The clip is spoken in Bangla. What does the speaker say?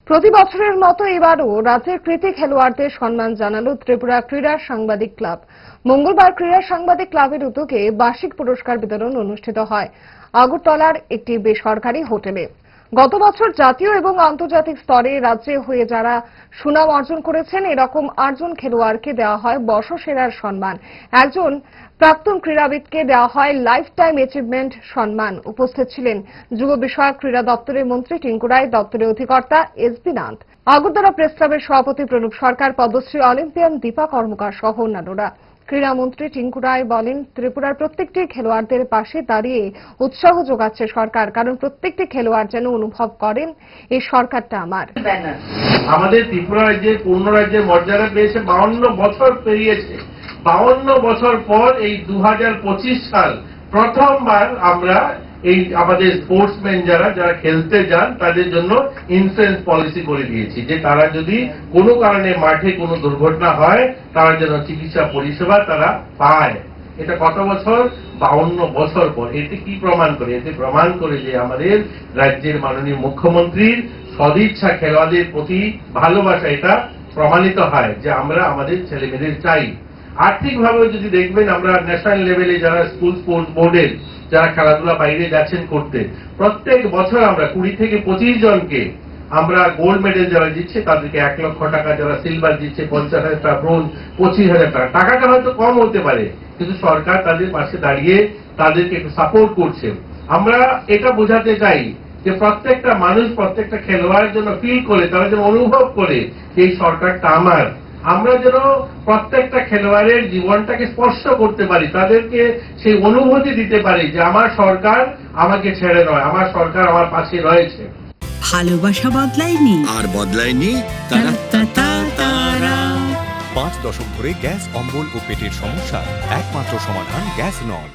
প্রতি বছরের মতো এবারও রাজ্যের কৃতী খেলোয়াড়দের সম্মান জানালো ত্রিপুরা ক্রীড়া সাংবাদিক ক্লাব। মঙ্গলবার ক্রীড়া সাংবাদিক ক্লাবের উদ্যোগে বার্ষিক পুরস্কার বিতরণ অনুষ্ঠিত হয় আগরতলার একটি বেসরকারি হোটেলে। গত বছর জাতীয় এবং আন্তর্জাতিক স্তরে রাজ্যে হয়ে যারা সুনাম অর্জন করেছেন, এরকম 8 জন খেলোয়াড়কে দেওয়া হয় বর্ষসেরার সম্মান। একজন প্রাক্তন ক্রীড়াবিদকে দেওয়া হয় লাইফ টাইম অ্যাচিভমেন্ট সম্মান। উপস্থিত ছিলেন যুব বিষয়ক ক্রীড়া দপ্তরের মন্ত্রী টিঙ্কু রায়, দপ্তরের অধিকর্তা এসবি নাথ, আগরতলা প্রেস ক্লাবের সভাপতি প্রণব সরকার, পদ্মশ্রী অলিম্পিয়ান দীপা কর্মকার সহ অন্যান্যরা। ক্রীড়ামন্ত্রী টিঙ্কু রায় বলেন, ত্রিপুরার প্রত্যেকটি খেলোয়াড়দের পাশে দাঁড়িয়ে উৎসাহ যোগাচ্ছে সরকার, কারণ প্রত্যেকটি খেলোয়াড় যেন অনুভব করেন এই সরকারটা আমার। আমাদের ত্রিপুরা রাজ্যের পূর্ণ রাজ্যের মর্যাদা পেয়েছে 52 বছর পেরিয়েছে। 52 বছর পর এই 2025 সাল প্রথমবার আমরা এই আমাদের স্পোর্টসম্যান যারা খেলতে যান তাদের জন্য ইন্স্যুরেন্স পলিসি করে দিয়েছি, যে তারা যদি কোনো কারণে মাঠে কোনো দুর্ঘটনা হয় তার জন্য চিকিৎসা পরিষেবা তারা পায়। এটা কত বছর? 52 বছর পর। এতে কি প্রমাণ করে? এতে প্রমাণ করে যে আমাদের রাজ্যের মাননীয় মুখ্যমন্ত্রীর সদিচ্ছা, খেলোয়াড়দের প্রতি ভালোবাসা, এটা প্রমাণিত হয় যে আমরা আমাদের ছেলেমেয়েদের চাই। আর্থিকভাবে যদি দেখবেন, আমরা ন্যাশনাল লেভেলে যারা স্কুল স্পোর্টস বোর্ডের যারা খেলাধুলা বাইরে যাচ্ছেন করতে, প্রত্যেক বছর আমরা 20 থেকে 25 জনকে আমরা গোল্ড মেডেল যারা দিচ্ছে তাদেরকে 1 লক্ষ টাকা, যারা সিলভার দিচ্ছে 50,000 টাকা, ব্রোঞ্জ 25,000 টাকা। টাকাটা হয়তো কম হতে পারে, কিন্তু সরকার তাদের পাশে দাঁড়িয়ে তাদেরকে একটু সাপোর্ট করছে। আমরা এটা বোঝাতে চাই যে প্রত্যেকটা মানুষ, প্রত্যেকটা খেলোয়াড়ের জন্য ফিল করে, তারা যেন অনুভব করে যে এই সরকারটা আমার। আমরা যেন প্রত্যেকটা খেলোয়াড়ের জীবনটাকে স্পর্শ করতে পারি, তাদেরকে সেই অনুভূতি দিতে পারি যে আমার সরকার আমাকে ছেড়ে নয়, আমার সরকার আমার পাশে রয়েছে। ভালোবাসা বদলায়নি, আর বদলায়নি তারা। 5 দশক ধরে গ্যাস, অম্বল ও পেটের সমস্যা একমাত্র সমাধান গ্যাস নল।